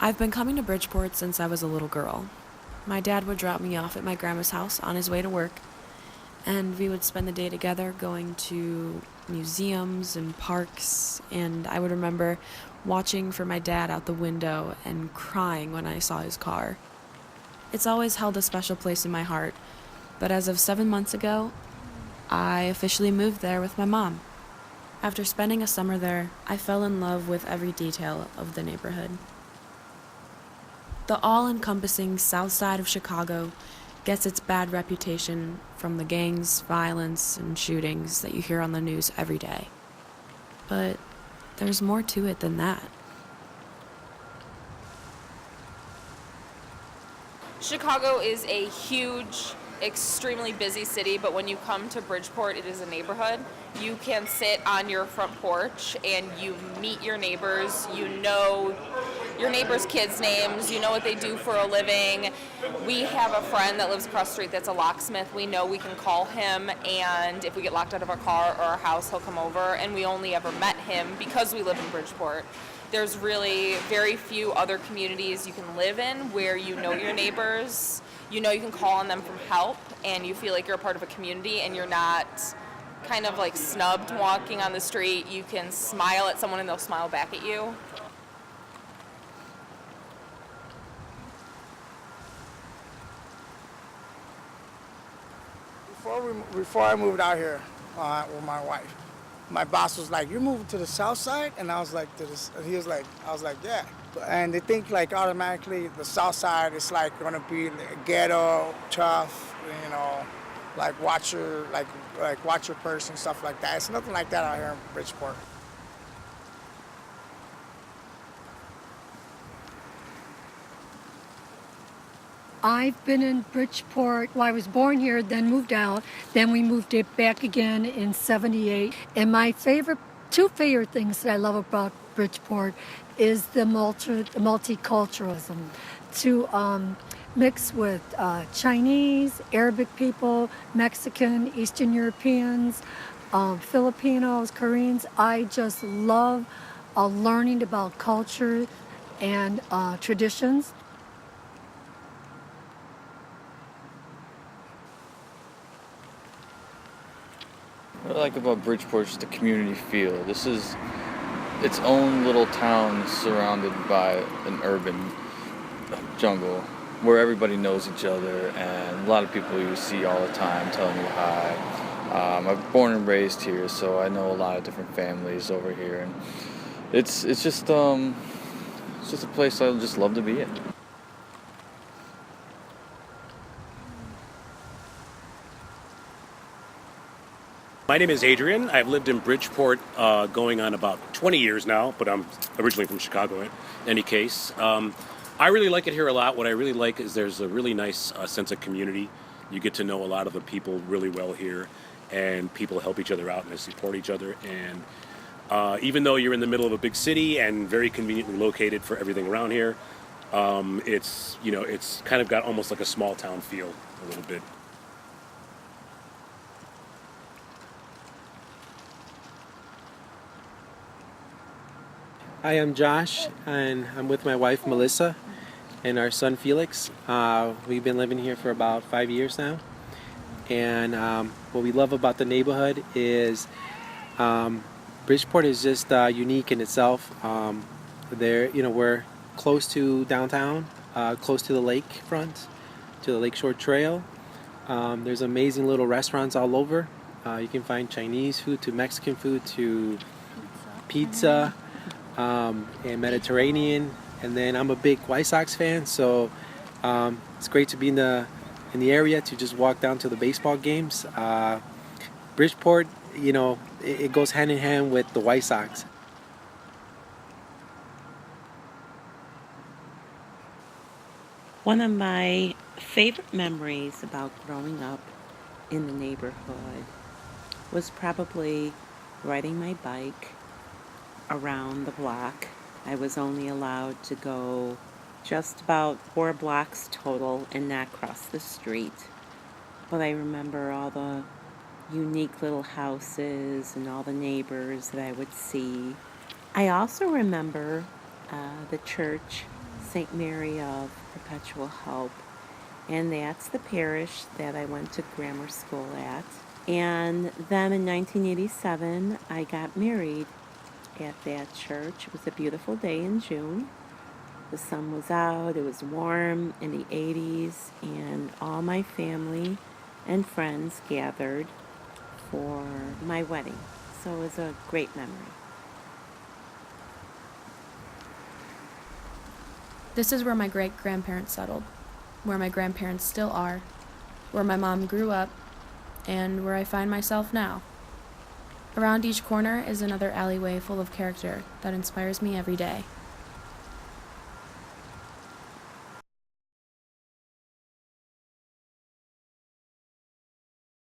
I've been coming to Bridgeport since I was a little girl. My dad would drop me off at my grandma's house on his way to work, and we would spend the day together going to museums and parks, and I would remember watching for my dad out the window and crying when I saw his car. It's always held a special place in my heart, but as of 7 months ago, I officially moved there with my mom. After spending a summer there, I fell in love with every detail of the neighborhood. The all-encompassing south side of Chicago gets its bad reputation from the gangs, violence, and shootings that you hear on the news every day. But there's more to it than that. Chicago is a huge, extremely busy city, but when you come to Bridgeport, it is a neighborhood. You can sit on your front porch and you meet your neighbors. You know your neighbors' kids' names. You know what they do for a living. We have a friend that lives across the street that's a locksmith. We know we can call him, and if we get locked out of our car or our house, he'll come over, and we only ever met him because we live in Bridgeport. There's really very few other communities you can live in where you know your neighbors, you know you can call on them for help, and you feel like you're a part of a community and you're not kind of like snubbed walking on the street. You can smile at someone and they'll smile back at you. Before I moved out here with my wife, my boss was like, "You're moving to the south side?" And I was like, he was like, I was like, "Yeah." And they think like automatically the south side is like gonna be ghetto, tough, you know, like watch your person, stuff like that. It's nothing like that out here in Bridgeport. I've been in Bridgeport. Well, I was born here, then moved out. Then we moved it back again in '78. And my two favorite things that I love about Bridgeport is the multiculturalism. To mix with Chinese, Arabic people, Mexican, Eastern Europeans, Filipinos, Koreans. I just love learning about culture and traditions. What I like about Bridgeport is the community feel. This is its own little town surrounded by an urban jungle where everybody knows each other, and a lot of people you see all the time telling you hi. I'm born and raised here, so I know a lot of different families over here, and it's just a place I just love to be in. My name is Adrian. I've lived in Bridgeport going on about 20 years now, but I'm originally from Chicago in any case. I really like it here a lot. What I really like is there's a really nice sense of community. You get to know a lot of the people really well here, and people help each other out and they support each other. And even though you're in the middle of a big city and very conveniently located for everything around here, it's kind of got almost like a small town feel a little bit. Hi, I'm Josh, and I'm with my wife Melissa and our son Felix. We've been living here for about 5 years now, and what we love about the neighborhood is Bridgeport is just unique in itself. We're close to downtown, close to the lakefront, to the Lakeshore Trail. There's amazing little restaurants all over. You can find Chinese food to Mexican food to pizza. And Mediterranean, and then I'm a big White Sox fan, so it's great to be in the area to just walk down to the baseball games. Bridgeport, it goes hand in hand with the White Sox. One of my favorite memories about growing up in the neighborhood was probably riding my bike around the block. I was only allowed to go just about 4 blocks total and not cross the street. But I remember all the unique little houses and all the neighbors that I would see. I also remember the church St. Mary of Perpetual Hope. And that's the parish that I went to grammar school at. And then in 1987, I got married at that church. It was a beautiful day in June. The sun was out, it was warm in the 80s, and all my family and friends gathered for my wedding. So it was a great memory. This is where my great-grandparents settled, where my grandparents still are, where my mom grew up, and where I find myself now. Around each corner is another alleyway full of character that inspires me every day.